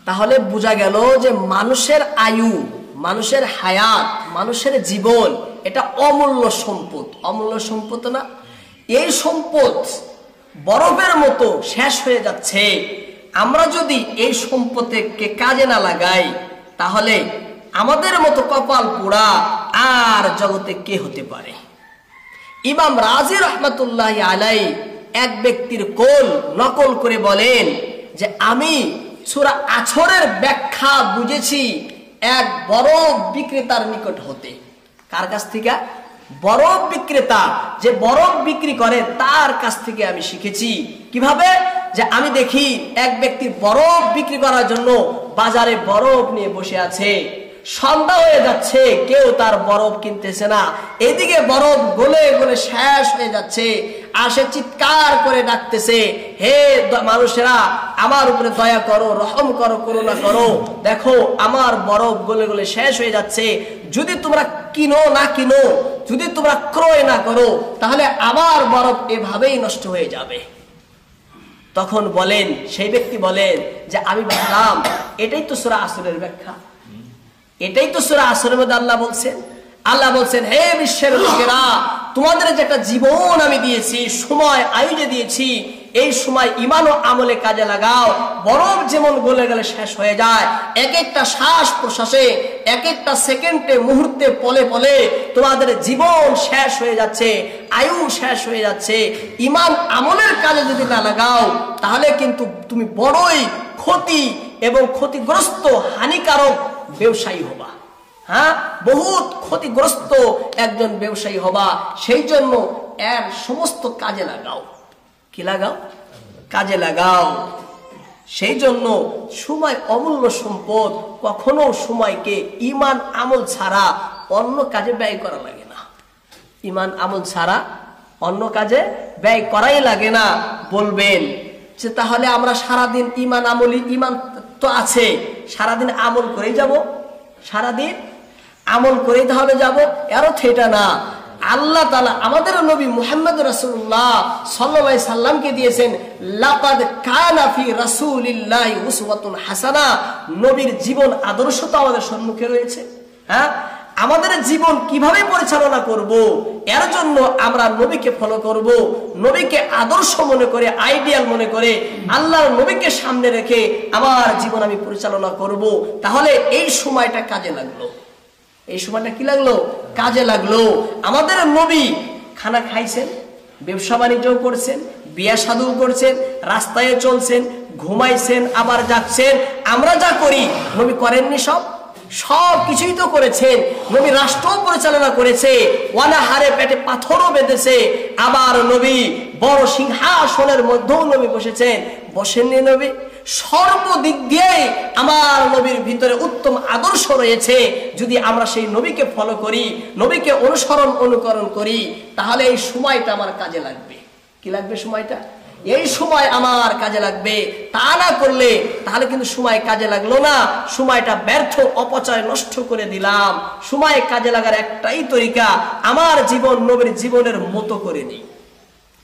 তাহলে বোঝা গেল যে মানুষের আয়ু, মানুষের হায়াত, মানুষের জীবন এটা অমূল্য সম্পদ। অমূল্য সম্পদ না, এই সম্পদ বরফের মতো শেষ হয়ে যাচ্ছে। আমরা যদি এই সম্পদকে কাজে না লাগাই তাহলে আমাদের মতো কপাল পোড়া আর জগতে কে হতে পারে? ইমাম রাজি রহমাতুল্লাহি আলাইহি এক ব্যক্তির কোল নকল করে বলেন যে আমি সূরা আছরের ব্যাখ্যা বুঝেছি এক বরফ বিক্রেতার নিকট হতে। কার কাছ থেকে? বরফ বিক্রেতা, যে বরফ বিক্রি করে তার কাছ থেকে আমি শিখেছি। কিভাবে? যে আমি দেখি এক ব্যক্তি বরফ বিক্রি করার জন্য বাজারে বরফ নিয়ে বসে আছে। সন্ধ্যা হয়ে যাচ্ছে, কেউ তার বরফ কিনতেছে না। এদিকে বরফ গলে গলে শেষ হয়ে যাচ্ছে, আর সে চিৎকার করে ডাকতেছে, হে মানুষেরা, আমার উপরে দয়া করো, রহম করো, করুণা করো, দেখো আমার বরফ গলে গলে শেষ হয়ে যাচ্ছে। যদি তোমরা কিনো না কিনো, যদি তোমরা ক্রয় না করো, তাহলে আমার বরফ এভাবেই নষ্ট হয়ে যাবে। তখন বলেন, সেই ব্যক্তি বলেন যে আমি ভাবলাম এটাই তো সূরা আসরের ব্যাখ্যা, এটাই তো সূরা আসরের মধ্যে আল্লাহ বলছেন। আল্লাহ বলছেন, হে বিশ্বের লোকেরা, তোমাদের যে একটা জীবন আমি দিয়েছি, সময় আয়ু যে দিয়েছি, এই সময় ঈমান ও আমলে কাজে লাগাও। বরফ যেমন গলে গেলে শেষ হয়ে যায়, এক একটা শ্বাস প্রশ্বাসে, এক একটা সেকেন্ডে, মুহূর্তে, পলে পলে তোমাদের জীবন শেষ হয়ে যাচ্ছে, আয়ু শেষ হয়ে যাচ্ছে। ঈমান আমলের কাজে যদি না লাগাও তাহলে কিন্তু তুমি বড়ই ক্ষতি এবং ক্ষতিগ্রস্ত হানিকারক ব্যবসায়ী হবা। হ্যাঁ, বহুত ক্ষতিগ্রস্ত একজন ব্যবসায়ী হবা। সেই জন্য এর সমস্ত কাজে লাগাও। কি লাগাও? কাজে লাগাও। সেই জন্য সময় অমূল্য সম্পদ। কখনো সময়কে ঈমান আমল ছাড়া অন্য কাজে ব্যয় করা লাগে না। ঈমান আমল ছাড়া অন্য কাজে ব্যয় করাই লাগে না। বলবেন যে তাহলে আমরা সারাদিন ঈমান আমলি, ঈমান তো আছে, সারাদিন আমল করেই যাব, সারাদিন আমল করেই তাহলে যাব, এর অর্থ এটা না। আল্লাহ তাআলা আমাদের নবী মুহাম্মদ রাসূলুল্লাহ সাল্লাল্লাহু আলাইহি সাল্লামকে দিয়েছেন লাকাদ কানা ফি রাসূলিল্লাহি উসওয়াতুন হাসানাহ। নবীর জীবন আদর্শ তো আমাদের সম্মুখে রয়েছে। হ্যাঁ, আমাদের জীবন কিভাবে পরিচালনা করব, এর জন্য আমরা নবীকে ফলো করব, নবীকে আদর্শ মনে করে, আইডিয়াল মনে করে, আল্লাহর নবীকে সামনে রেখে আমার জীবন আমি পরিচালনা করব। তাহলে এই সময়টা কাজে লাগলো। এই সময়টা কি লাগলো? কাজে লাগলো। আমাদের নবী খানা খাইছেন, ব্যবসা বাণিজ্য করছেন, বিয়া শাদী করছেন, রাস্তায় চলছেন, ঘুমাইছেন, আবার যাচ্ছেন। আমরা যা করি নবী করেননি? সব কিছুই তো করেছেন। নবী রাষ্ট্র পরিচালনা করেছে, অনাহারে পেটে পাথরও বেঁধেছে। আবার নবী বড় সিংহাসনের মধ্যেও নবী বসেছেন, বসেননি নবী? সর্বদিক দিয়ে আমার নবীর ভিতরে উত্তম আদর্শ রয়েছে। যদি আমরা সেই নবীকে ফলো করি, নবীকে অনুকরণ করি, তাহলে এই সময়টা আমার কাজে লাগবে। কি লাগবে? সময়টা, এই সময় আমার কাজে লাগবে। তা না করলে তাহলে কিন্তু সময় কাজে লাগলো না, সময়টা ব্যর্থ, অপচয়, নষ্ট করে দিলাম। সময় কাজে লাগার একটাই তরিকা, আমার জীবন নবীর জীবনের মতো করে নেই,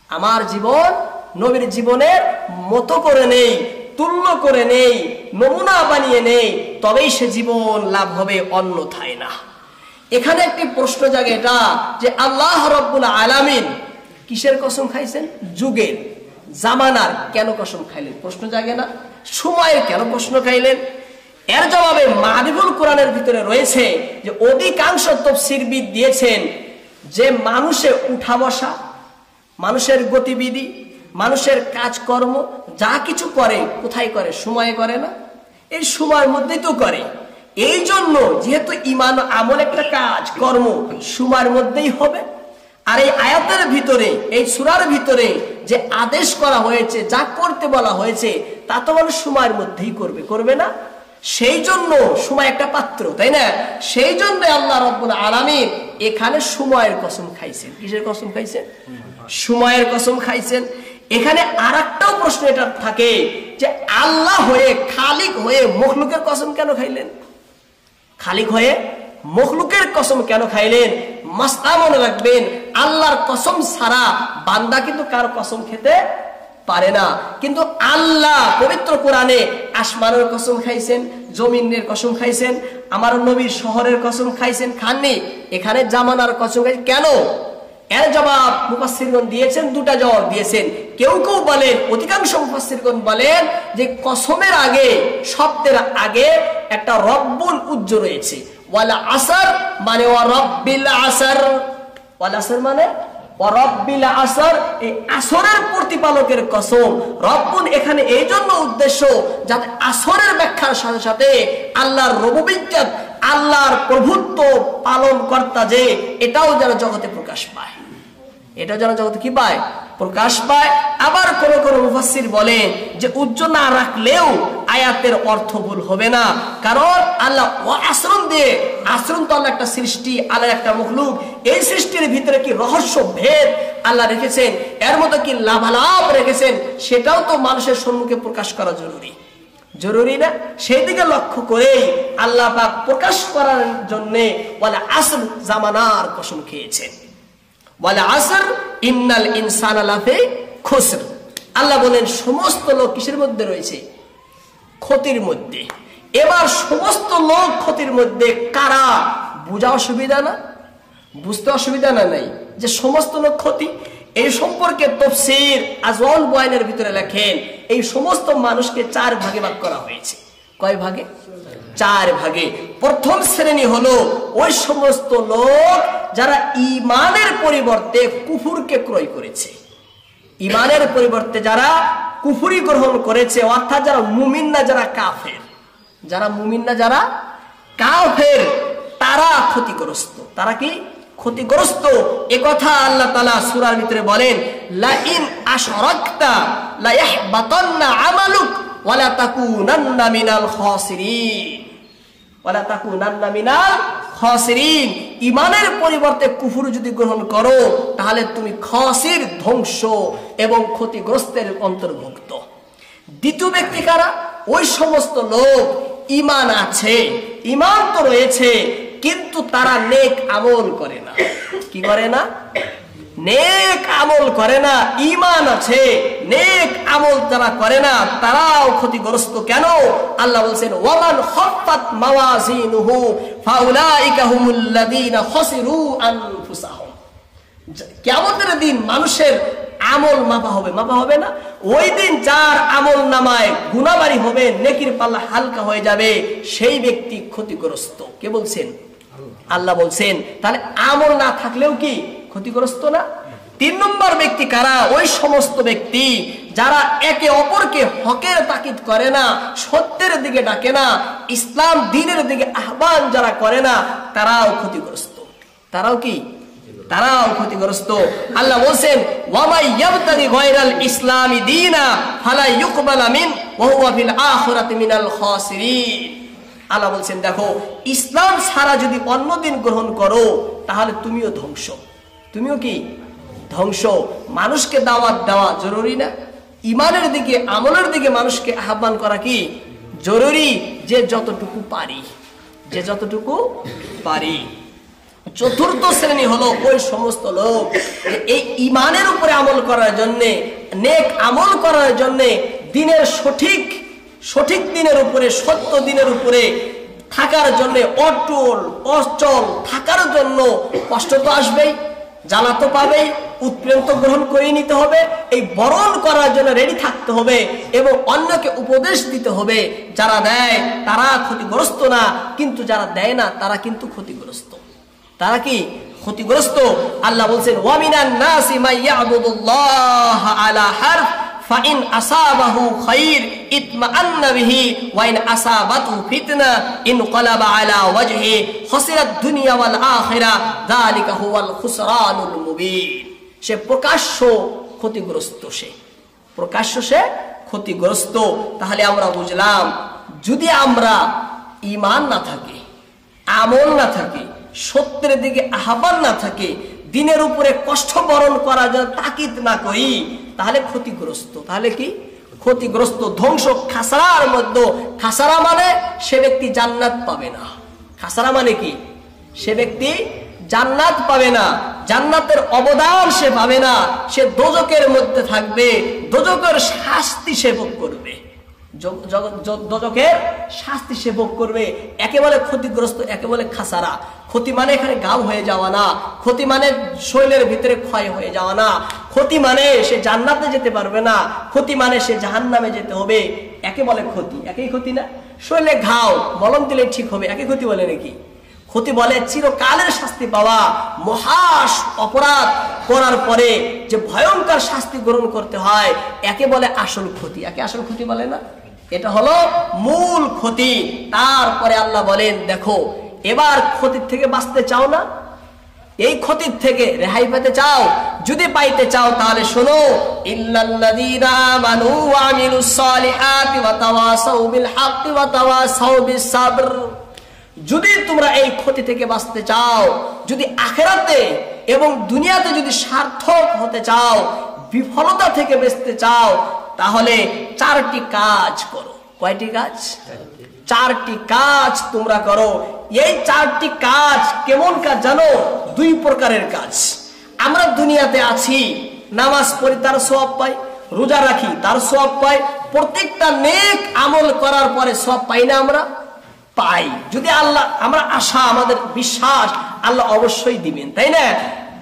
আমার জীবন নবীর জীবনের মতো করে নেই, তুল্য করে নেই, নমুনা বানিয়ে নেই, তবেই সে জীবন লাভ হবে, অন্যথায় না। এখানে একটি প্রশ্ন জাগে এটা যে আল্লাহ রাব্বুল আলামিন কিসের কসম খাইছেন? যুগের, জামানার কেন কসম খাইলেন? প্রশ্ন জাগে না? সময়ের কেন প্রশ্ন খাইলেন? এর জবাবে মারিফুল কোরআনের ভিতরে রয়েছে যে অধিকাংশ তাফসীরবিদ দিয়েছেন যে মানুষের উঠা বসা, মানুষের গতিবিধি, মানুষের কাজকর্ম যা কিছু করে, কোথায় করে? সময়ে করে না? এই সময়ের মধ্যেই তো করে। এই জন্য যেহেতু ঈমান আমল একটা কাজ কর্ম, সময়ের মধ্যেই হবে। আর এই আয়াতের ভিতরে, এই সূরার ভিতরে যে আদেশ করা হয়েছে, যা করতে বলা হয়েছে, তা তো মানুষ সময়ের মধ্যেই করবে, করবে না? সেই জন্য সময় একটা পাত্র, তাই না? সেই জন্য আল্লাহ রাব্বুল আলামিন এখানে সময়ের কসম খাইছেন। কিসের কসম খাইছেন? সময়ের কসম খাইছেন। এখানে আরেকটাও প্রশ্ন এটা থাকে যে আল্লাহ হয়ে, খালিক হয়ে মখলুকের কসম কেন খাইলেন? খালিক হয়ে মখলুকের কসম কেন খাইলেন? মাসলা মনে রাখবেন, আল্লাহর কসম ছাড়া বান্দা কিন্তু কার কসম খেতে পারে না। কিন্তু আল্লাহ পবিত্র কোরআনে আসমানের কসম খাইছেন, জমিনের কসম খাইছেন, আমার নবীর শহরের কসম খাইছেন, খাননি। এখানে জামানার কসম খাইছেন কেন? এর জবাব মুফাসসিরগণ দিয়েছেন, দুটা জবাব দিয়েছেন। কেউ কেউ বলেন, অধিকাংশ মুফাসসিরগণ বলেন যে কসমের আগে, শব্দের আগে একটা রব্বুল উজ্জ রয়েছে। ওয়াল আসর মানে ওয়া রব্বিল আসর, ওয়াল আসর মানে ওয়া রব্বিল আসর, এই আসরের প্রতিপালকের কসম। রব্বুন এখানে এই জন্য উদ্দেশ্য যাতে আসরের ব্যাখ্যার সাথে সাথে আল্লাহর রুবুবিয়্যাত, আল্লাহর প্রভুত্ব পালন কর্তা যে, এটাও যেন জগতে প্রকাশ পায়, এটা যেন জগতে কি পায়? প্রকাশ পায়। আবার কোন কোন মুফাসসির বলেন যে উজ্জ না রাখলেও আয়াতের অর্থ ভুল হবে না, কারণ আল্লাহ আসরুন দিয়ে, আসরুন তো আল্লাহ একটা সৃষ্টি, আল্লাহ একটা মখলুক, এই সৃষ্টির ভিতরে কি রহস্য ভেদ আল্লাহ রেখেছেন, এর মধ্যে কি লাভালাভ রেখেছেন, সেটাও তো মানুষের সম্মুখে প্রকাশ করা জরুরি, জরুরি না? সেই দিকে লক্ষ্য করেই আল্লাহ পাক প্রকাশ করার জন্য বলে আসর, জামানার কসম খেয়েছেন। ওয়াল আসর ইন্নাল ইনসানা লাফি খুসর। আল্লাহ বলেন সমস্ত লোক কিসের মধ্যে রয়েছে? ক্ষতির মধ্যে। এবার সমস্ত লোক ক্ষতির মধ্যে কারা? বোঝা অসুবিধা না? বুঝতে অসুবিধা না? নাই যে সমস্ত লোক ক্ষতি। এই সম্পর্কে তাফসীর আজওয়াল বয়ানের ভিতরে লেখেন, এই সমস্ত মানুষকে 4 ভাগে ভাগ করা হয়েছে। কয় ভাগে? 4 ভাগে। প্রথম শ্রেণী হলো ওই সমস্ত লোক যারা ঈমানের পরিবর্তে কুফরকে ক্রয় করেছে, ঈমানের পরিবর্তে যারা কুফরি গ্রহণ করেছে, অর্থাৎ যারা মুমিন না, যারা কাফের, যারা মুমিন না, যারা কাফের, তারা ক্ষতিগ্রস্ত। তারা কি ক্ষতিগ্রস্ত? এ কথা আল্লাহ তাআলা সূরার ভিতরে বলেন, লা ইন আশরাকতা লা ইয়াহবাতান্না আমালুক ওয়া লা তাকুনান্না মিনাল খাসিরিন, ওয়া লা তাকুনান্না মিনাল খাসিরিন। ঈমানের পরিবর্তে কুফর যদি গ্রহণ করো তাহলে তুমি খাসির, ধ্বংস এবং ক্ষতিগ্রস্তের অন্তর্ভুক্ত। দ্বিতীয় ব্যক্তি কারা? ওই সমস্ত লোক ঈমান আছে, ঈমান তো রয়েছে, কিন্তু তারা নেক আমল করে না। কি করে না? নেক আমল করে না। ঈমান আছে, নেক আমল তারা করে না, তারাও ক্ষতিগ্রস্ত। কেন? আল্লাহ বলেন ওয়ামান খাফফাত মাওয়াজিনুহু ফাউলাইকা হুমুল্লাযীনা খাসিরু আনফুসাহুম। কিয়ামতের দিন মানুষের আমল মাপা হবে, মাপা হবে না? ওই দিন যার আমল নামায় গুনাহবাড়ি হবে, নেকির পাল্লা হালকা হয়ে যাবে, সেই ব্যক্তি ক্ষতিগ্রস্ত। কে বলছেন? আল্লাহ বলছেন। তাহলে আমল না থাকলেও কি ক্ষতিগ্রস্ত না? 3 নম্বর ব্যক্তি কারা? ওই সমস্ত ব্যক্তি যারা একে অপরকে হকের তাকিদ করে না, সত্যের দিকে ডাকে না, ইসলাম দ্বীনের দিকে আহ্বান যারা করে না, তারাও ক্ষতিগ্রস্ত। তারাও কি? তারাও ক্ষতিগ্রস্ত। আল্লাহ বলেন ওয়া মাই ইয়াবতাগি গায়রাল ইসলামি দীনা ফালা ইউকবালা মিন ওয়া হুয়া ফিল আখিরাতি মিনাল খাসিরিন। আল্লাহ বলছেন দেখো, ইসলাম ছাড়া যদি অন্য দিন গ্রহণ করো তাহলে তুমিও ধ্বংস, তুমিও কি ধ্বংস। মানুষকে দাওয়াত দেওয়া জরুরি না? ঈমানের দিকে, আমলের দিকে মানুষকে আহ্বান করা কি জরুরি? যে যতটুকু পারি, যে যতটুকু পারি। চতুর্থ শ্রেণী হলো ওই সমস্ত লোক এই ঈমানের উপরে আমল করার জন্য, নেক আমল করার জন্য, দিনের সঠিক দিনের উপরে, সত্য দিনের উপরে থাকার জন্য, অচল থাকার জন্য কষ্ট তো আসবেই, জ্বালা তো পাবেই, উৎপীড়ন তো গ্রহণ করে নিতে হবে, এই বরণ করার জন্য রেডি থাকতে হবে এবং অন্যকে উপদেশ দিতে হবে। যারা দেয় তারা ক্ষতিগ্রস্ত না, কিন্তু যারা দেয় না তারা কিন্তু ক্ষতিগ্রস্ত। তারা কি ক্ষতিগ্রস্ত? আল্লাহ বলছেন ওয়া মিনান নাসি মান ইয়াবুদুল্লাহ আলা হারফ ফাইন আসাবাহু খাইর ইতমাআন্না বিহি ওয়া ইন আসাবাতহু ফিতনা ইনকালাবা আলা ওয়াজহি খাসিরাদ দুনিয়া ওয়াল আখিরা যালিকা হুয়াল খুসরানুল মুবিন। সে প্রকাশ্য ক্ষতিগ্রস্ত, সে প্রকাশ্য সে ক্ষতিগ্রস্ত। তাহলে আমরা বুঝলাম, যদি আমরা ঈমান না থাকে, আমল না থাকে, সত্যের দিকে আহ্বান না থাকে, দিনের উপরে কষ্ট বরণ করার জন্য তাকিদ না করি, তাহলে ক্ষতিগ্রস্ত। তাহলে কি ক্ষতিগ্রস্ত, ধ্বংস, খাসারার মধ্যে। খাসারা মানে সে ব্যক্তি জান্নাত পাবে না। খাসারা মানে কি? সে ব্যক্তি জান্নাত পাবে না, জান্নাতের অবদান সে পাবে না, সে দোজকের মধ্যে থাকবে, দোজকের শাস্তি সে ভোগ করবে, দোজকের শাস্তি সে ভোগ করবে। একেবারে ক্ষতিগ্রস্ত, একেবারে খাসারা। ক্ষতি মানে এখানে গাও হয়ে যাওয়া না, ক্ষতি মানে শরীরের ভিতরে ক্ষয় হয়ে যাওয়া না, ক্ষতি মানে সে জান্নাতে যেতে পারবে না, ক্ষতি মানে সে জাহান্নামে যেতে হবে। একে বলে ক্ষতি, একই ক্ষতি না? শরীরে ঘাও মলম দিলে ঠিক হবে, একই ক্ষতি বলে নাকি? ক্ষতি বলে চিরকালের শাস্তি পাওয়া, মহাস অপরাধ করার পরে যে ভয়ঙ্কর শাস্তি গ্রহণ করতে হয়, একে বলে আসল ক্ষতি। একে আসল ক্ষতি বলে না? এটা হলো মূল ক্ষতি। তারপরে আল্লাহ বলেন, দেখো এবার ক্ষতির থেকে বাঁচতে চাও না, এই ক্ষতির থেকে রেহাই পেতে চাও, যদি পাইতে চাও তাহলে শোনো, ইল্লাল্লাযীনা আমানু ওয়া আমিলুস সালিহাতি ওয়া তাওয়াসাউ বিল হাক্কি ওয়া তাওয়াসাউ বিস সাবর। যদি তোমরা এই ক্ষতি থেকে বাঁচতে চাও, যদি আখিরাতে এবং দুনিয়াতে যদি সার্থক হতে চাও, বিফলতা থেকে বাঁচতে চাও, তাহলে 4টি কাজ করো। কয়টি কাজ? 4টি কাজ তোমরা করো। এই 4টি কাজ কেমন কাজ জানো? 2 প্রকারের কাজ। আমরা দুনিয়াতে আছি, নামাজ পড়ি তার সওয়াব পাই, রোজা রাখি তার সওয়াব পাই, প্রত্যেকটা নেক আমল করার পরে সওয়াব পাই না? আমরা পাই। যদি আল্লাহ, আমরা আশা, আমাদের বিশ্বাস আল্লাহ অবশ্যই দিবেন, তাই না?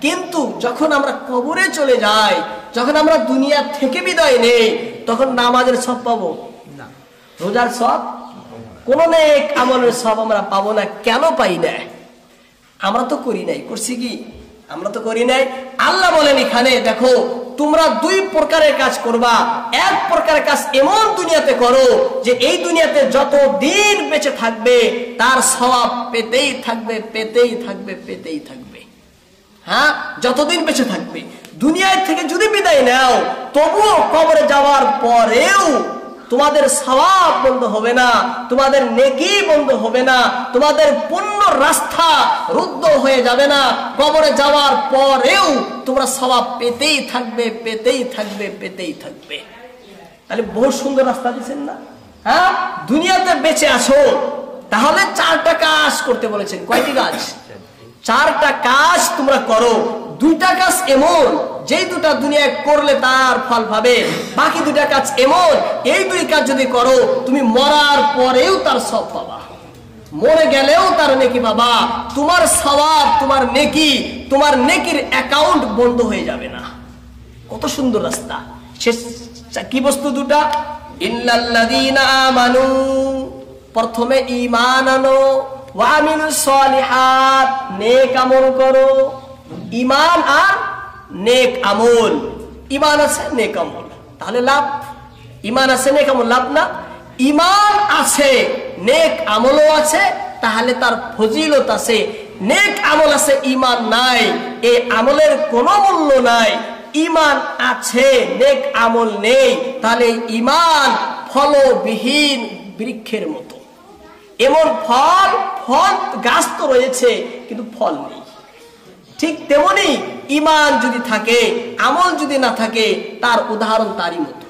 কিন্তু যখন আমরা কবরে চলে যাই, যখন আমরা দুনিয়া থেকে বিদায় নেই, তখন নামাজের সওয়াব পাবো না, রোজার সওয়াব, কোন নেক আমলের সওয়াব আমরা পাবো না। কেন পাই না? আমরা তো করি নাই। করছি কি? আমরা তো করি নাই। আল্লাহ বলেন এখানে, দেখো তোমরা 2 প্রকারের কাজ করবা। এক প্রকারের কাজ এমন দুনিয়াতে করো যে এই দুনিয়াতে যত দিন বেঁচে থাকবে তার সওয়াব পেতেই থাকবে, পেতেই থাকবে, পেতেই থাকবে। হ্যাঁ, যতদিন বেঁচে থাকবে। দুনিয়ায় থেকে যদি বিদায় নাও, তবুও কবরে যাওয়ার পরেও তোমাদের সওয়াব বন্ধ হবে না, তোমাদের নেকি বন্ধ হবে না, তোমাদের পুণ্য রাস্তা রুদ্ধ হয়ে যাবে না। কবরে যাওয়ার পরেও তোমরা সওয়াব পেতেই থাকবে, পেতেই থাকবে, পেতেই থাকবে। তাহলে বহু সুন্দর রাস্তা দিচ্ছেন না? হ্যাঁ, দুনিয়াতে বেঁচে আসো, তাহলে 4টা কাজ করতে বলেছেন। কয়টি কাজ? 4টা কাজ তোমরা করো। 2টা কাজ এমন, যেই 2টা দুনিয়ায় করলে তার ফল পাবে, বাকি 2টা কাজ এমন, এই 2 কাজ যদি করো তুমি মরার পরেও তার সওয়াব পাবা, মরে গেলেও তার নেকি পাবা। তোমার সওয়াব, তোমার নেকি, তোমার নেকির অ্যাকাউন্ট বন্ধ হয়ে যাবে না। কত সুন্দর রাস্তা। শেষ কি বস্তু 2টা? ইল্লাল্লাযীনা আমানু, প্রথমে ঈমান আনো, ওয়া আমিলুস সালিহাত, নেক আমল করো। ঈমান আর নেক আমল। ঈমান আছে, নেক আমল, তাহলে লাভ। ঈমান আছে, নেক আমল, লাভ না? ঈমান আছে, নেক আমলও আছে, তাহলে তার ফজিলত আছে। নেক আমল আছে, ঈমান নাই, এই আমলের কোনো মূল্য নাই। ঈমান আছে, নেক আমল নেই, তাহলে ঈমান ফলবিহীন বৃক্ষের মতো। এমন ফল গাছ তো রয়েছে কিন্তু ফল নেই। ঠিক তেমনি ঈমান যদি থাকে, আমল যদি না থাকে, তার উদাহরণ তারই মতো।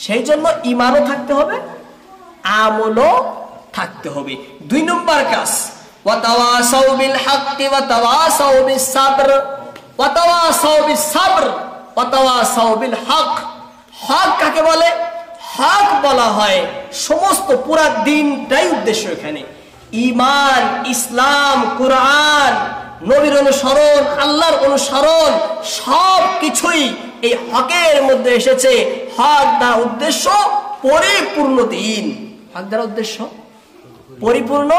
সেই জন্য ঈমানও থাকতে হবে, আমলও থাকতে হবে। 2 নম্বর কাজ, ওয়া তাওয়াসাউ বিল হাক্কি ওয়া তাওয়াসাউ বিস সাবর। ওয়া তাওয়াসাউ বিস সাবর ওয়া তাওয়াসাউ বিল হক। হক কাকে বলে? হক বলা হয় সমস্ত পুরা দিনটাই উদ্দেশ্য এখানে। ঈমান, ইসলাম, কুরআন, নবীর অনুসরণ, আল্লাহর অনুসরণ, সব কিছুই এই হকের মধ্যে এসেছে। হক দ্বারা উদ্দেশ্য পরিপূর্ণ দিন। হক দ্বারা উদ্দেশ্য পরিপূর্ণ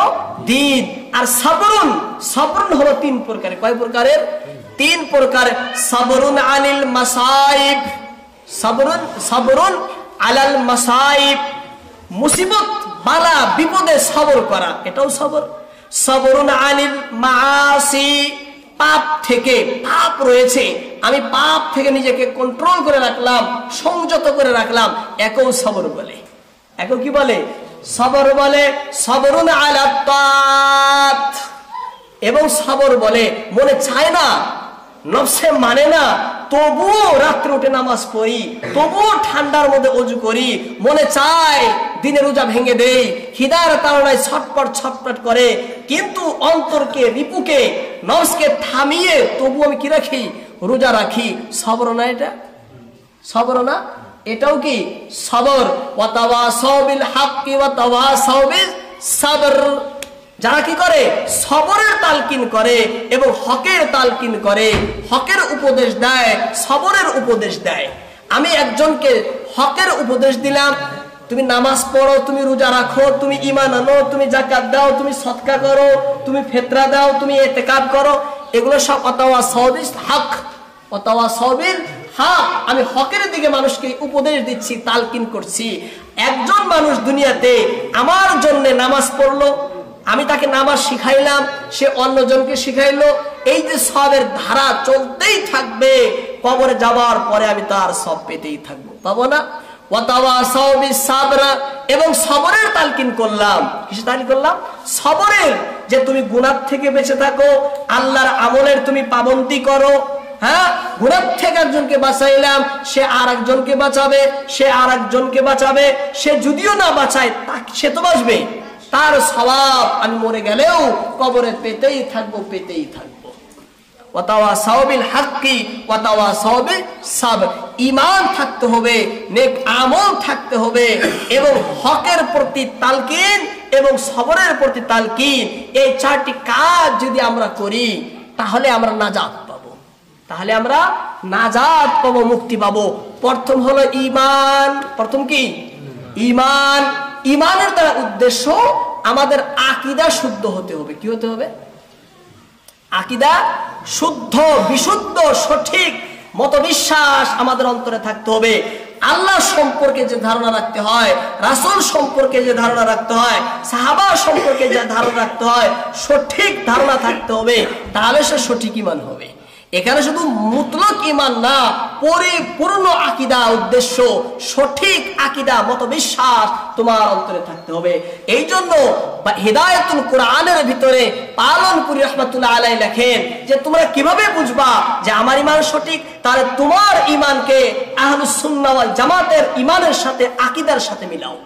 দিন। আর সাবরুন, সাবরুন হলো 3 প্রকারের। কয় প্রকারের? 3 প্রকার। সাবরুন আনিল মাসাইব, সাবরুন আলাল মাসাইব, মুসিবত বালা বিপদে সবর করা, এটাও সবর। সবরুন আনিল মাআসি, পাপ থেকে, পাপ রয়েছে, আমি পাপ থেকে নিজেকে কন্ট্রোল করে রাখলাম, সংযত করে রাখলাম, একেও সবর বলে। একে কি বলে? সবর বলে। সবরুন আলা তাত, এবং সবর বলে মনে চায় না, নফসে মানে না, তবুও রাত্রে উঠে নামাজ পড়ি, তবুও ঠান্ডার মধ্যে ওযু করি, মনে চায় দিনে রোজা ভেঙে দেই, খিদার তাড়নায় ছটপট ছটপট করে, কিন্তু অন্তরকে, রিপুকে, নফসকে থামিয়ে তবু আমি কি রাখি? রোজা রাখি। সবর না এটা? সবর না? এটাও কি সবর? ওয়াতাওয়াসাউ বিল হাক্কি ওয়াতাওয়াসাউ বিস সাবর। যারা কি করে? সবরের তালকিন করে এবং হকের তালকিন করে, হকের উপদেশ দেয়, সবরের উপদেশ দেয়। আমি একজনকে হকের উপদেশ দিলাম, তুমি নামাজ পড়ো, তুমি রোজা রাখো, তুমি ঈমান আনো, তুমি যাকাত দাও, তুমি সদকা করো, তুমি ফিতরা দাও, তুমি ইতিকাফ করো, এগুলো সব ওয়াতাওয়াসাউ বিল হক, ওয়াতাওয়াসাউ বিল হক। আমি হকের দিকে মানুষকে উপদেশ দিচ্ছি, তালকিন করছি। একজন মানুষ দুনিয়াতে আমার জন্য নামাজ পড়লো, আমি তাকে নামাজ শিখাইলাম, সে অন্যজনকে শিখাইলো, এই যে সবের ধারা চলতেই থাকবে, কবরে যাওয়ার পরে আমি তার সব পেতেই থাকবো, পাবো না? ওয়াতাওয়াসাউ বিস সাবর, এবং সবরের তালকিন করলাম। কিসের তালকিন করলাম? সবরের, যে তুমি গুনাহ থেকে বেঁচে থাকো, আল্লাহর আমলের তুমি পাবন্দি করো। হ্যাঁ, গুনাহ থেকে একজনকে বাঁচাইলাম, সে আর একজনকে বাঁচাবে, সে আর একজনকে বাঁচাবে, সে যদিও না বাঁচায় সে তো বাঁচবে, তার সওয়াব আমি মরে গেলেও কবরে পেতেই থাকবো, পেতেই থাকবো। ওয়াতাওয়াসাউ বিল হাক্কি ওয়াতাওয়াসাউ বিস সাবর। ঈমান থাকতে হবে, নেক আমল থাকতে হবে, এবং হকের প্রতি তালকিন এবং সবরের প্রতি তালকিন, এই চারটি কাজ যদি আমরা করি তাহলে আমরা নাজাত পাবো, তাহলে আমরা নাজাত পাবো, মুক্তি পাবো। প্রথম হলো ঈমান। প্রথম কি? ঈমান। ঈমানের দ্বারা উদ্দেশ্য আমাদের আকীদা শুদ্ধ হতে হবে। কি হতে হবে? আকীদা শুদ্ধ, বিশুদ্ধ, সঠিক মতবিশ্বাস আমাদের অন্তরে থাকতে হবে। আল্লাহ সম্পর্কে যে ধারণা রাখতে হয়, রাসূল সম্পর্কে যে ধারণা রাখতে হয়, সাহাবা সম্পর্কে যে ধারণা রাখতে হয়, সঠিক ধারণা থাকতে হবে, তাহলে সে সঠিক ঈমান হবে। এখানে শুধু মুতলক ঈমান না, পরিপূর্ণ আকীদা, উদ্দেশ্য, সঠিক আকীদা, মতবিশ্বাস তোমার অন্তরে থাকতে হবে। এই জন্য হিদায়াতুল কুরআনের ভিতরে পালনপুরি রাহমাতুল্লাহ আলাইহি লেখেন যে তোমরা কিভাবে বুঝবা যে আমার ঈমান সঠিক? তাহলে তোমার ঈমানকে আহলুস সুন্নাহ ওয়াল জামাতের ঈমানের সাথে, আকীদার সাথে মিলাও।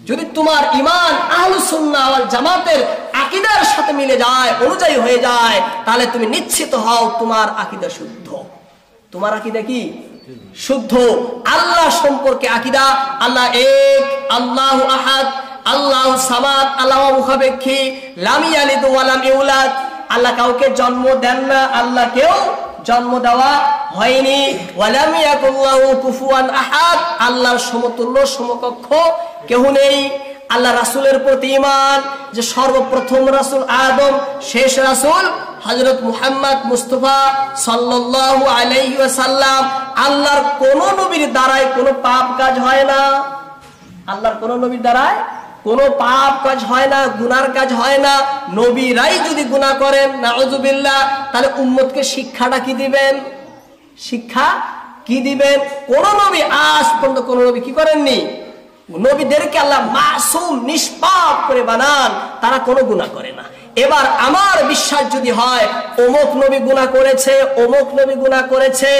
যদি তোমার ঈমান আহলুস সুন্নাহ ওয়াল জামাতের আকীদার সাথে মিলে যায়, অনুযায়ী হয়ে যায়, তাহলে তুমি নিশ্চিত হও তোমার আকীদা শুদ্ধ। তোমার আকীদা কি? শুদ্ধ। আল্লাহ সম্পর্কে আকীদা, আল্লাহ এক, আল্লাহু আহাদ, আল্লাহু সামাদ, আল্লাহ মুখাপেক্ষী, লাম ইয়ালিদ ওয়া লাম ইউলাদ, আল্লাহ কাউকে জন্ম দেন না, আল্লাহ কেউ জন্ম দেওয়া হয়নি। ওয়ালাম ইয়াকুল্লাহু কুফুয়ান আহাদ, আল্লাহর সমতুল্য, সমকক্ষ কেউ নেই। আল্লাহ রাসূলের প্রতি ঈমান, যে সর্বপ্রথম রাসূল আদম, শেষ রাসূল হযরত মুহাম্মদ মুস্তাফা সাল্লাল্লাহু আলাইহি ওয়াসাল্লাম। আল্লাহর কোন নবীর দ্বারাই কোনো পাপ কাজ হয় না, আল্লাহর কোন নবীর দ্বারাই কোনো পাপ কাজ হয় না, গুনার কাজ হয় না। নবীরাই যদি গুনাহ করেন, নাউযুবিল্লাহ, তাহলে উম্মতকে শিক্ষাটা কি দিবেন? শিক্ষা কি দিবেন? কোন নবী আজ পর্যন্ত কোন নবী কি করেননি? নবীদেরকে আল্লাহ মাসুম, নিষ্পাপ করে বানান, তারা কোনো গুনাহ করে না। এবার আমার বিশ্বাস যদি হয় অমুক নবী গুনাহ করেছে, অমুক নবী গুনাহ করেছে,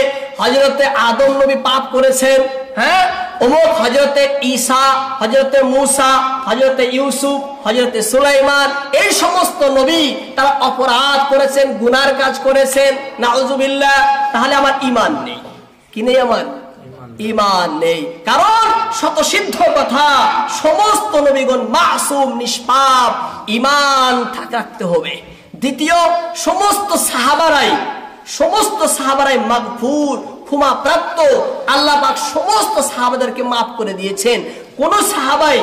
হযরতে আদম নবী পাপ করেছেন, হ্যাঁ, অমুক হযরতে ঈসা, হযরতে মূসা, হযরতে ইউসুফ, হযরতে সুলাইমান, এই সমস্ত নবী তারা অপরাধ করেছেন, গুনার কাজ করেছেন, নাউযুবিল্লাহ, তাহলে আমার ঈমান নেই। কি নেই? আমার ঈমান নেই। কারণ শতসিদ্ধ কথা, সমস্ত নবীগণ মাসুম, নিষ্পাপ, ঈমান রাখতে হবে। দ্বিতীয়, সমস্ত সাহাবারাই মাগফুর, ক্ষমাপ্রাপ্ত। আল্লাহ পাক সমস্ত সাহাবাদেরকে মাফ করে দিয়েছেন। কোন সাহাবাই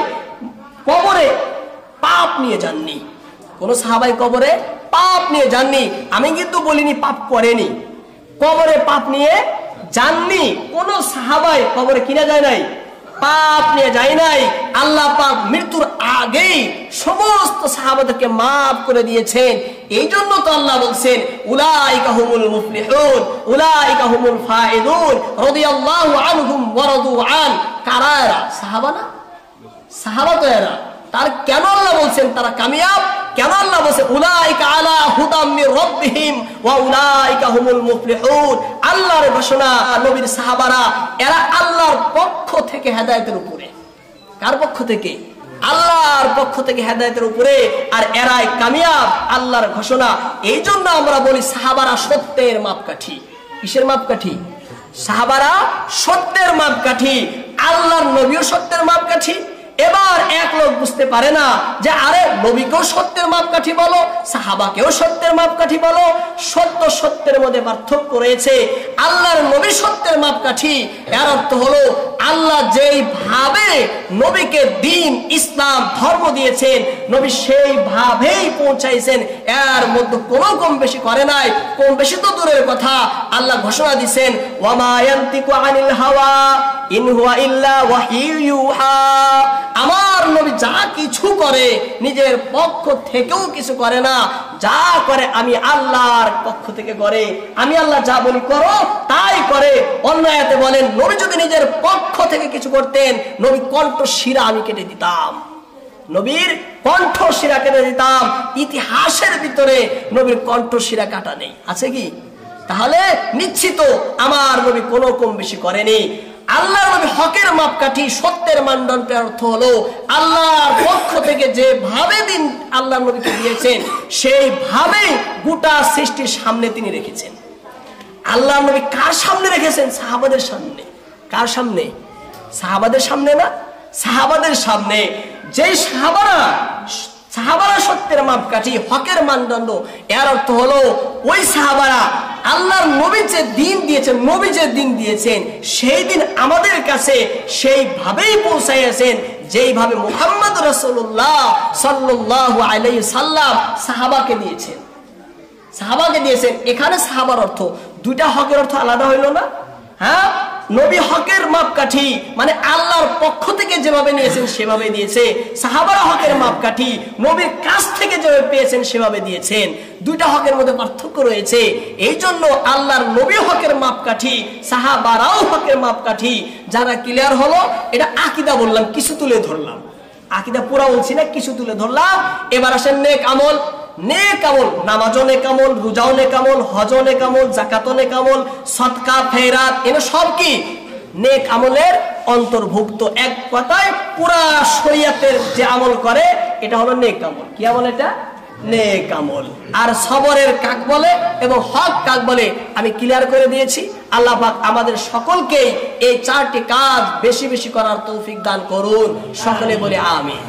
কবরে পাপ নিয়ে যাননি, কোন সাহাবাই কবরে পাপ নিয়ে যাননি। আমি কিন্তু বলিনি পাপ করেনি, কবরে পাপ নিয়ে যাননি। কোন সাহাবাই কবরে কিনা যায় নাই, পাপ নিয়ে যায় নাই। আল্লাহ পাক মৃত্যুর আগেই সমস্ত সাহাবাদেরকে মাফ করে দিয়েছেন। এই জন্য তো আল্লাহ বলছেন উলাইকা হুমুল মুফলিহুন উলাইকা হুমুল ফাইজুন রাদিয়াল্লাহু আনহুম ওয়া রাদু আন। কারা এরা? সাহাবা না? সাহাবা তো এরা। তার কেন আল্লাহ বলছেন তারা কামিয়াব? কেন আল্লাহ বলছেন উলাইকা আলা হুদাম মির রাব্বিহিম ওয়া উলাইকা হুমুল মুফলিহুন? আল্লাহর ঘোষণা, নবীর সাহাবারা এরা আল্লাহর পক্ষ থেকে হেদায়েতের উপরে। কার পক্ষ থেকে? আল্লাহর পক্ষ থেকে হেদায়েতের উপরে, আর এরাই কামিয়াব, আল্লাহর ঘোষণা। এই জন্য আমরা বলি সাহাবারা সত্যের মাপকাঠি। কিসের মাপকাঠি? সাহাবারা সত্যের মাপকাঠি, আল্লাহর নবীও সত্যের মাপকাঠি। এবার এক লোক বুঝতে পারে না যে আরে নবীকেও সত্যের মাপকাঠি বলো, সাহাবাকেও সত্যের মাপকাঠি বলো। সত্য সত্যের মধ্যে পার্থক্য রয়েছে। আল্লাহর নবী সত্যের মাপকাঠি, এর অর্থ হলো আল্লাহ যেইভাবে নবীকে দ্বীন ইসলাম ধর্ম দিয়েছেন, নবী সেইভাবেই পৌঁছাইছেন, এর মধ্যে কোনো কম বেশি করে নাই। কম বেশি তো দূরের কথা, আল্লাহ ঘোষণা দিয়েছেন ওয়ামা ইয়ানতিকু আনিল হাওয়া ইন হুয়া ইল্লা ওয়াহিয়ু ইউহা। আমার নবী যা কিছু করে নিজের পক্ষ থেকেও কিছু করে না, যা করে আমি আল্লাহর পক্ষ থেকে করে। আমি আল্লাহ যা বলি করো তাই করে। অন্য আয়াতে বলেন নবী যদি নিজের পক্ষ থেকে কিছু করতেন, নবী কণ্ঠ শিরা আমি কেটে দিতাম, নবীর কণ্ঠ শিরা কেটে দিতাম। ইতিহাসের ভিতরে নবীর কণ্ঠ শিরা কাটা নেই, আছে কি? তাহলে নিশ্চিত আমার নবী কোনো কম বেশি করেনি। আল্লাহর নবী হকের মাপকাঠি, সত্যের মানদণ্ডের অর্থ হলো আল্লাহর পক্ষ থেকে যেভাবে দিন আল্লাহর নবীকে দিয়েছেন সেইভাবে গোটা সৃষ্টির সামনে তিনি রেখেছেন। আল্লাহর নবী কার সামনে রেখেছেন? সাহাবাদের সামনে। কার সামনে? সাহাবাদের সামনে না, সাহাবাদের সামনে। যে সাহাবারা সত্যের মাপকাঠি, হকের মানদণ্ড, এর অর্থ হলো ওই সাহাবারা আল্লাহর নবী যে দিন দিয়েছেন, নবী যে দিন দিয়েছেন সেই দিন আমাদের কাছে সেইভাবেই পৌঁছাইয়াছেন যেইভাবে মুহাম্মদ রাসূলুল্লাহ সাল্লাল্লাহু আলাইহি সাল্লাম সাহাবাকে দিয়েছেন। সাহাবাকে দিয়েছেন। এখানে সাহাবার অর্থ দুইটা হকের অর্থ আলাদা হইল না? হ্যাঁ, নবী হকের মাপকাঠি মানে আল্লাহর পক্ষ থেকে যেভাবে নিয়েছেন সেভাবে দিয়েছে। সাহাবারা হকের মাপকাঠি, নবীর কাছ থেকে যেভাবে পেয়েছেন সেভাবে দিয়েছেন। দুইটা হকের মধ্যে পার্থক্য রয়েছে। এই জন্য আল্লাহর নবী হকের মাপকাঠি, সাহাবারাও হকের মাপকাঠি। যারা ক্লিয়ার হলো, এটা আকীদা বললাম, কিছু তুলে ধরলাম। আকীদা পুরা বলছি না, কিছু তুলে ধরলাম। এবার আসেন নেক আমল। নেক আমল, নামাজও নেক আমল, রোজাও নেক আমল, হজও নেক আমল, যাকাতও নেক আমল, সদকা খেরাত, এগুলো সব কি নেক আমলের অন্তর্ভুক্ত। এক কথায় পুরা শরীয়তের যে আমল করে এটা হলো নেক আমল। কি আমল এটা? নেক আমল। আর সবরের কাক বলে এবং হক কাক বলে আমি ক্লিয়ার করে দিয়েছি। আল্লাহ পাক আমাদের সকলকে এই চারটি কাজ বেশি বেশি করার তৌফিক দান করুন। সকলে বলে আমিন।